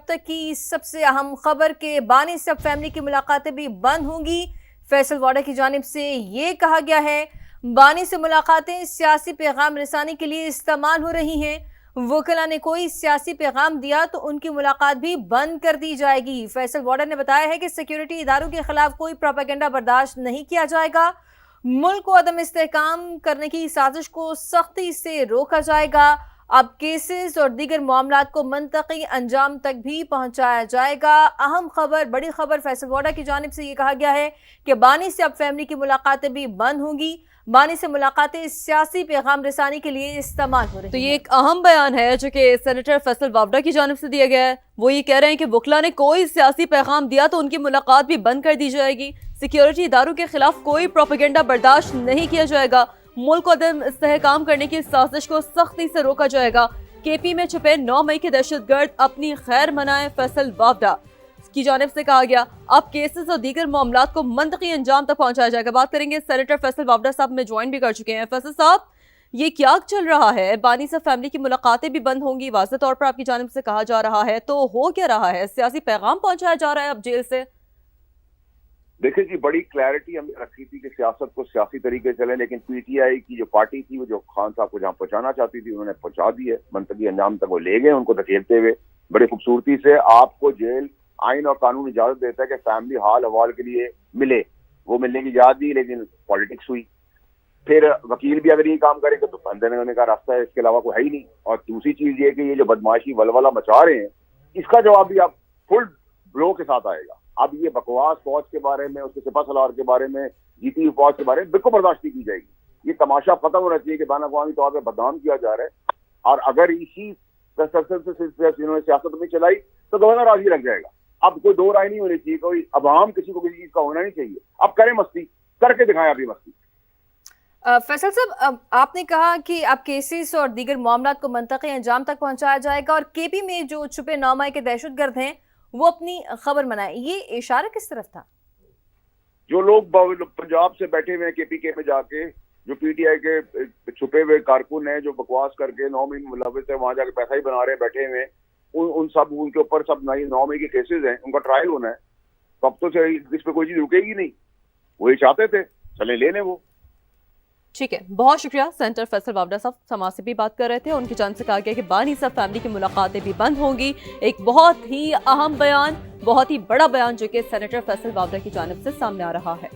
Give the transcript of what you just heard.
اب تک کی سب سے اہم خبر کہ بانی سے اب فیملی کی ملاقاتیں بھی بند ہوں گی۔ فیصل واڈا کی جانب سے یہ کہا گیا ہے بانی سے ملاقاتیں سیاسی پیغام رسانی کے لیے استعمال ہو رہی ہیں۔ وکلاء نے کوئی سیاسی پیغام دیا تو ان کی ملاقات بھی بند کر دی جائے گی۔ فیصل واڈا نے بتایا ہے کہ سیکیورٹی اداروں کے خلاف کوئی پروپیگنڈا برداشت نہیں کیا جائے گا۔ ملک کو عدم استحکام کرنے کی سازش کو سختی سے روکا جائے گا۔ اب کیسز اور دیگر معاملات کو منطقی انجام تک بھی پہنچایا جائے گا۔ اہم خبر، بڑی خبر فیصل واڈا کی جانب سے یہ کہا گیا ہے کہ بانی سے اب فیملی کی ملاقاتیں بھی بند ہوں گی۔ بانی سے ملاقاتیں سیاسی پیغام رسانی کے لیے استعمال ہو رہی ہیں۔ تو یہ ایک اہم بیان ہے جو کہ سینیٹر فیصل واوڈا کی جانب سے دیا گیا ہے۔ وہ یہ کہہ رہے ہیں کہ وکلاء نے کوئی سیاسی پیغام دیا تو ان کی ملاقات بھی بند کر دی جائے گی۔ سیکیورٹی اداروں کے خلاف کوئی پروپیگنڈا برداشت نہیں کیا جائے گا۔ ملک کو عدم استحکام کرنے کی سازش کو سختی سے روکا جائے گا۔ کے پی میں چھپے 9 مئی کے دہشت گرد اپنی خیر منائیں، فیصل واوڈا کی جانب سے کہا گیا۔ اب کیسز اور دیگر معاملات کو منطقی انجام تک پہنچایا جائے گا۔ بات کریں گے سینیٹر فیصل واوڈا صاحب میں جوائن بھی کر چکے ہیں۔ فیصل صاحب، یہ کیا چل رہا ہے؟ بانی سے فیملی کی ملاقاتیں بھی بند ہوں گی، واضح طور پر آپ کی جانب سے کہا جا رہا ہے، تو ہو کیا رہا ہے؟ سیاسی پیغام پہنچایا جا رہا ہے اب جیل سے؟ دیکھیں جی، بڑی کلیئرٹی ہم نے رکھی تھی کہ سیاست کو سیاسی طریقے چلے، لیکن پی ٹی آئی کی جو پارٹی تھی وہ جو خان صاحب کو جہاں پہنچانا چاہتی تھی انہوں نے پہنچا دی ہے، منطقی انجام تک وہ لے گئے ان کو دھکیلتے ہوئے بڑی خوبصورتی سے۔ آپ کو جیل آئین اور قانون اجازت دیتا ہے کہ فیملی حال حوال کے لیے ملے، وہ ملنے کی اجازت دی، لیکن پالیٹکس ہوئی۔ پھر وکیل بھی اگر یہ کام کرے گا تو بند دینے کا راستہ ہے، اس کے علاوہ کوئی ہے ہی نہیں۔ اور دوسری چیز یہ کہ یہ جو بدماشی ولولہ مچا رہے ہیں اس کا جواب بھی اب فل بلو کے ساتھ آئے گا۔ اب یہ بکواس فوج کے بارے میں، اس کے سپہ سالار کے بارے میں، جیتی ہوئی فوج کے بارے میں بالکل برداشت نہیں کی جائے گی۔ یہ تماشا ختم ہونا چاہیے کہ بین الاقوامی طور پہ بدنام کیا جا رہا ہے، اور اگر اسی تسلسل سے انہوں نے سیاست میں چلائی تو گورنر راضی لگ جائے گا۔ اب کوئی دو رائے نہیں ہونی چاہیے، کوئی عوام کسی کو کسی چیز کا ہونا نہیں چاہیے۔ اب کریں مستی، کر کے دکھائیں ابھی مستی۔ فیصل صاحب، آپ نے کہا کہ اب کیسز اور دیگر معاملات کو منطقی انجام تک پہنچایا جائے گا، اور کے پی میں جو چھپے 9 مئی کے دہشت گرد ہیں وہ اپنی خبر منائیں، یہ اشارہ کس طرف تھا؟ جو لوگ پنجاب سے بیٹھے ہوئے ہیں کے پی کے میں جا کے، جو پی ٹی آئی کے چھپے ہوئے کارکن ہیں جو بکواس کر کے 9 مئی میں ملوث ہیں، وہاں جا کے پیسہ ہی بنا رہے ہیں بیٹھے ہوئے، ان سب ان کے اوپر سب 9 مئی کے کیسز ہیں، ان کا ٹرائل ہونا ہے۔ تو اب تو اس پہ کوئی چیز رکے گی نہیں، وہی چاہتے تھے، چلے لے لیں وہ۔ ٹھیک ہے، بہت شکریہ۔ سینیٹر فیصل واوڈا صاحب سماج سے بھی بات کر رہے تھے، ان کی جانب سے کہا گیا کہ بانی صاحب فیملی کی ملاقاتیں بھی بند ہوں گی۔ ایک بہت ہی اہم بیان، بہت ہی بڑا بیان جو کہ سینیٹر فیصل واوڈا کی جانب سے سامنے آ رہا ہے۔